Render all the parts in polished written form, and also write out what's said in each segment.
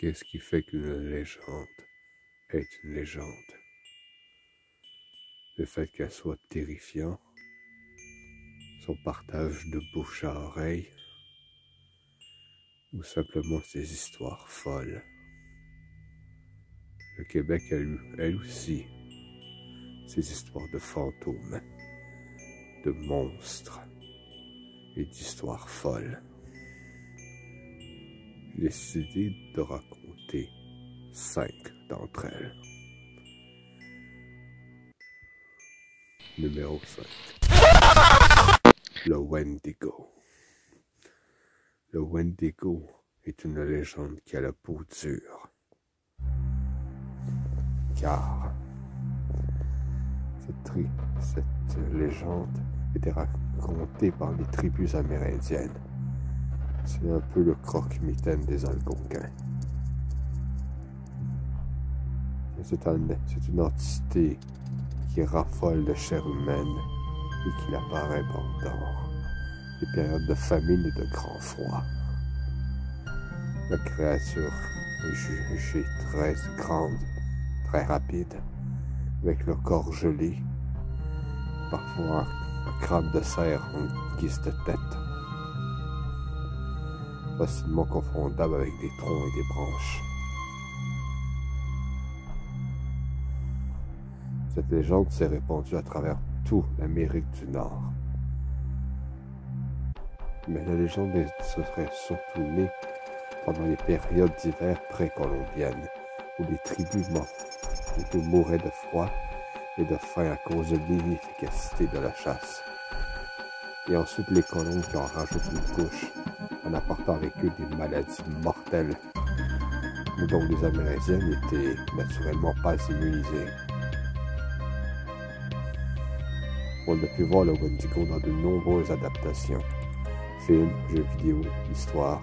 Qu'est-ce qui fait qu'une légende est une légende? Le fait qu'elle soit terrifiante, son partage de bouche à oreille, ou simplement ses histoires folles. Le Québec a eu, elle aussi, ses histoires de fantômes, de monstres et d'histoires folles. J'ai décidé de raconter 5 d'entre elles. Numéro 5. Le Wendigo. Le Wendigo est une légende qui a la peau dure. Car cette légende était racontée par les tribus amérindiennes. C'est un peu le croque-mitaine des Algonquins. C'est une entité qui raffole de chair humaine et qui apparaît pendant les périodes de famine et de grand froid. La créature est jugée très grande, très rapide, avec le corps gelé, parfois un crâne de cerf en guise de tête, facilement confondable avec des troncs et des branches. Cette légende s'est répandue à travers toute l'Amérique du Nord. Mais la légende serait surtout née pendant les périodes d'hiver précolombiennes, où les tribus mouraient de froid et de faim à cause de l'inefficacité de la chasse. Et ensuite les colons qui en rajoutent une couche en apportant avec eux des maladies mortelles dont les Amérindiens n'étaient naturellement pas immunisés. On a pu voir le Wendigo dans de nombreuses adaptations, films, jeux vidéo, histoires.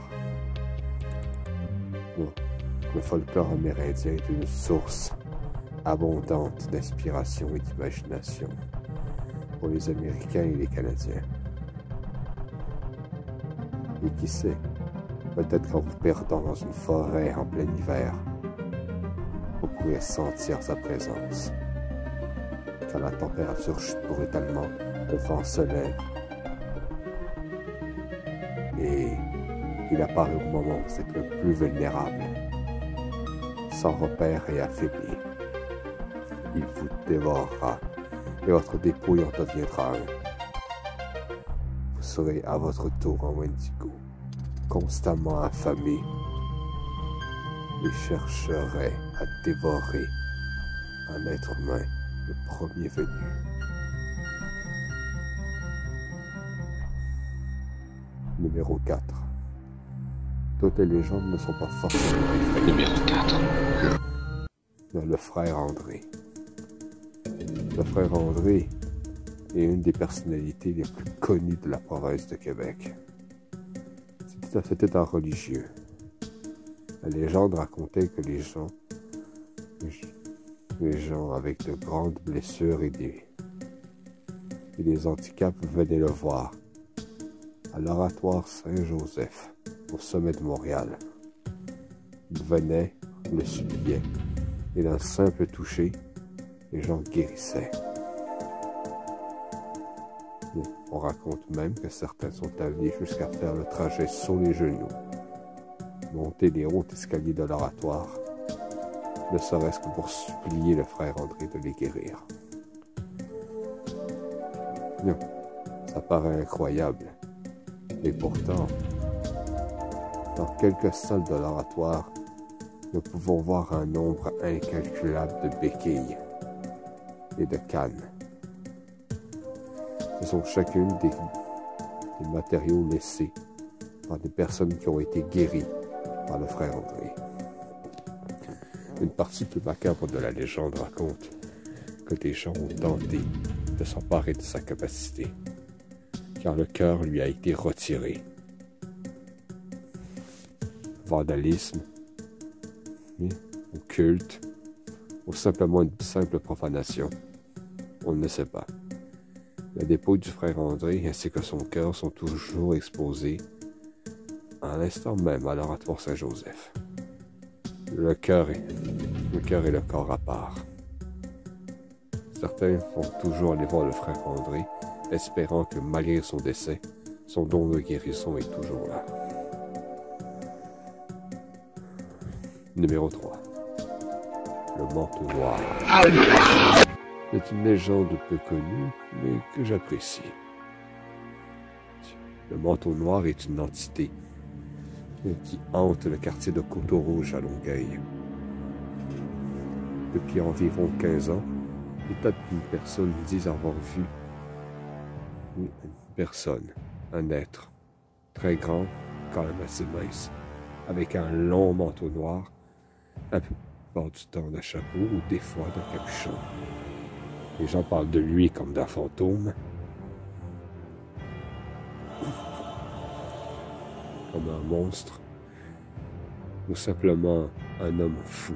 Le folklore amérindien est une source abondante d'inspiration et d'imagination pour les Américains et les Canadiens. Et qui sait, peut-être qu'en vous perdant dans une forêt en plein hiver, vous pourrez sentir sa présence. Quand la température chute brutalement, le vent se lève. Et il apparaît au moment où vous êtes le plus vulnérable, sans repère et affaibli. Il vous dévorera et votre dépouille en deviendra un. Vous serez à votre tour en Wendigo, constamment affamé et chercherez à dévorer un être humain, le premier venu. Numéro 4. Toutes les légendes ne sont pas forcément effrayantes. Numéro 4. Le frère André. Le frère André est une des personnalités les plus connues de la province de Québec. C'était un religieux. La légende racontait que les gens avec de grandes blessures et des handicaps venaient le voir à l'oratoire Saint-Joseph, au sommet de Montréal. Ils venaient, le suppliaient, et d'un simple toucher, les gens guérissaient. On raconte même que certains sont allés jusqu'à faire le trajet sur les genoux, monter les hauts escaliers de l'oratoire, ne serait-ce que pour supplier le frère André de les guérir. Non, ça paraît incroyable. Et pourtant, dans quelques salles de l'oratoire, nous pouvons voir un nombre incalculable de béquilles et de cannes. Ce sont chacune des matériaux laissés par des personnes qui ont été guéries par le frère André. Une partie plus macabre de la légende raconte que des gens ont tenté de s'emparer de sa capacité, car le cœur lui a été retiré. Vandalisme, ou culte, ou simplement une simple profanation, on ne sait pas. La dépouille du frère André ainsi que son cœur sont toujours exposés à l'instant même à l'oratoire Saint-Joseph. Le cœur et le corps à part. Certains vont toujours aller voir le frère André, espérant que malgré son décès, son don de guérison est toujours là. Numéro 3. Le manteau noir. C'est une légende peu connue, mais que j'apprécie. Le manteau noir est une entité qui hante le quartier de Coteau-Rouge à Longueuil. Depuis environ 15 ans, des tas de personnes disent avoir vu une personne, un être, très grand, quand même assez mince, avec un long manteau noir, la plupart du temps d'un chapeau ou des fois d'un capuchon. Les gens parlent de lui comme d'un fantôme, comme un monstre, ou simplement un homme fou,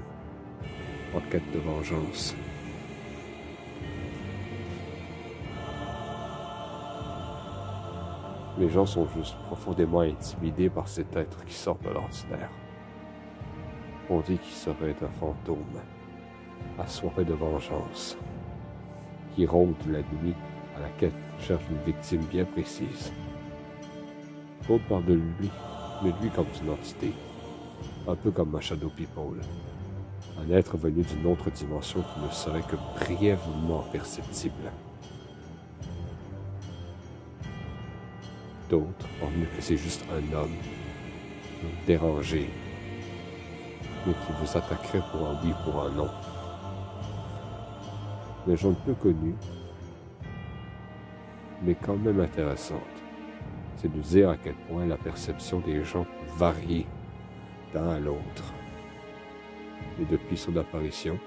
en quête de vengeance. Les gens sont juste profondément intimidés par cet être qui sort de l'ordinaire. On dit qu'il serait un fantôme, assoiffé de vengeance, qui rôde la nuit à laquelle cherche une victime bien précise. D'autres parlent de lui, mais lui comme une entité, un peu comme un Shadow People, un être venu d'une autre dimension qui ne serait que brièvement perceptible. D'autres pensent que c'est juste un homme, dérangé, mais qui vous attaquerait pour un oui, pour un non. Légende peu connue, mais quand même intéressante, c'est de dire à quel point la perception des gens peut varier d'un à l'autre. Et depuis son apparition,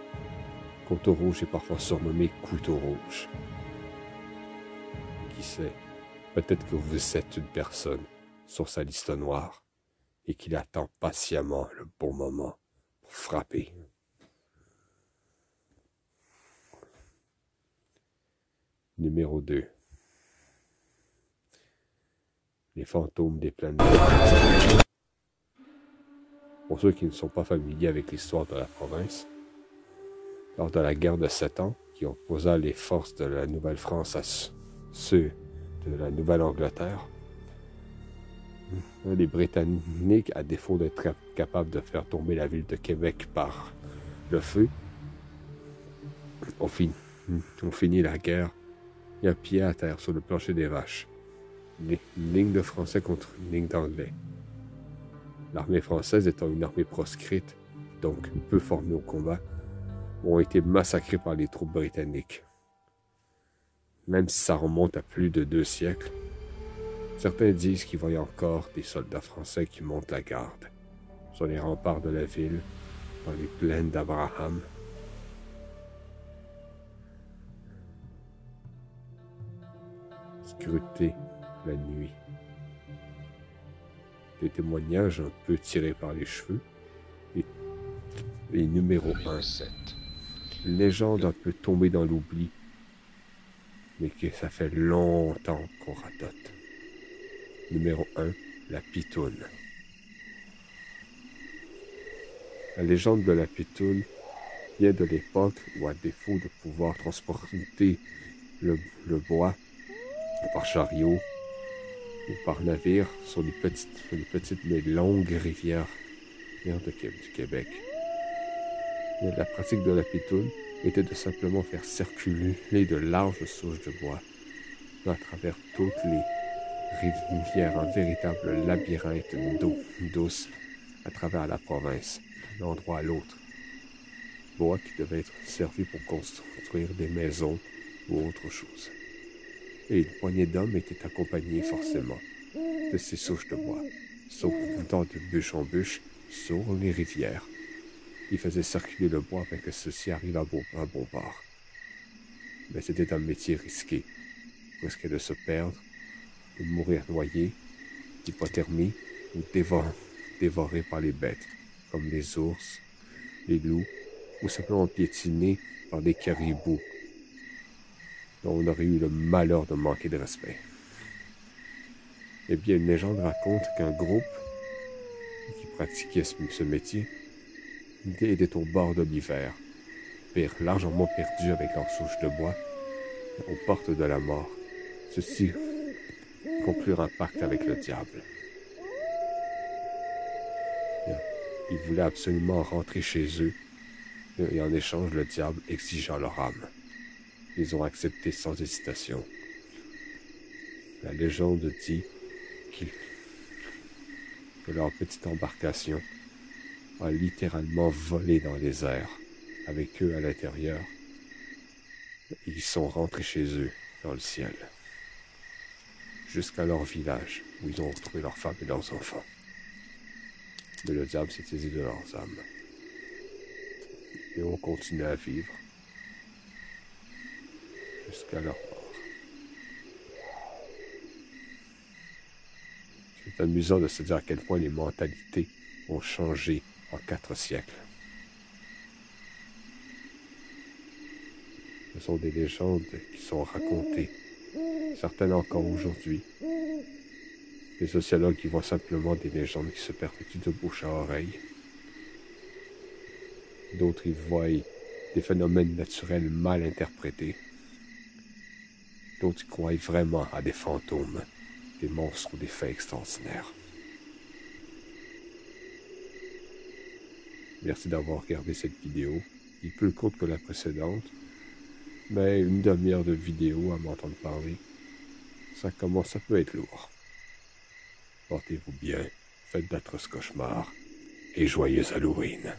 Coteau-Rouge est parfois surnommé Couteau Rouge. Qui sait, peut-être que vous êtes une personne sur sa liste noire et qu'il attend patiemment le bon moment pour frapper. Numéro 2. Les fantômes des planètes. Pour ceux qui ne sont pas familiers avec l'histoire de la province, lors de la guerre de 7 ans, qui opposa les forces de la Nouvelle-France à ceux de la Nouvelle-Angleterre, les Britanniques, à défaut d'être capables de faire tomber la ville de Québec par le feu, ont fini la guerre et un pied à terre sur le plancher des vaches. Une ligne de Français contre une ligne d'Anglais. L'armée française étant une armée proscrite, donc peu formée au combat, ont été massacrés par les troupes britanniques. Même si ça remonte à plus de 2 siècles, certains disent qu'ils voient encore des soldats français qui montent la garde sur les remparts de la ville, dans les plaines d'Abraham. Scruter la nuit. Des témoignages un peu tirés par les cheveux. Et numéro 1. Une légende un peu tombée dans l'oubli, mais que ça fait longtemps qu'on radote. Numéro 1. La Pitoune. La légende de la Pitoune vient de l'époque où, à défaut de pouvoir transporter le bois par chariot ou par navire sur les petites mais longues rivières du Québec. Et la pratique de la Pitoune était de simplement faire circuler de larges souches de bois à travers toutes les rivières, un véritable labyrinthe d'eau douce à travers la province, d'un endroit à l'autre. Bois qui devait être servi pour construire des maisons ou autre chose. Et une poignée d'hommes était accompagnée forcément de ces souches de bois, sautant de bûche en bûche sur les rivières. Ils faisaient circuler le bois afin que ceci arrive à un bon port. Mais c'était un métier risqué, risqué de se perdre, de mourir noyé, d'hypothermie ou dévoré par les bêtes, comme les ours, les loups, ou simplement piétinés par des caribous, dont on aurait eu le malheur de manquer de respect. Eh bien, une légende raconte qu'un groupe qui pratiquait ce métier L'idée était au bord de l'hiver, largement perdus avec leurs souches de bois, aux portes de la mort. Ceux-ci conclurent un pacte avec le diable. Ils voulaient absolument rentrer chez eux, et en échange, le diable exigeant leur âme. Ils ont accepté sans hésitation. La légende dit que leur petite embarcation a littéralement volé dans les airs, avec eux à l'intérieur. Ils sont rentrés chez eux, dans le ciel, jusqu'à leur village, où ils ont retrouvé leurs femmes et leurs enfants. Mais le diable s'est saisi de leurs âmes. Et ont continué à vivre jusqu'à leur mort. C'est amusant de se dire à quel point les mentalités ont changé en 4 siècles. Ce sont des légendes qui sont racontées, certaines encore aujourd'hui. Les sociologues y voient simplement des légendes qui se perpétuent de bouche à oreille. D'autres y voient des phénomènes naturels mal interprétés. D'autres y croient vraiment à des fantômes, des monstres ou des faits extraordinaires. Merci d'avoir regardé cette vidéo. Il est plus courte que la précédente, mais une demi-heure de vidéo à m'entendre parler, ça peut être lourd. Portez-vous bien, faites d'atroces cauchemars et joyeux Halloween.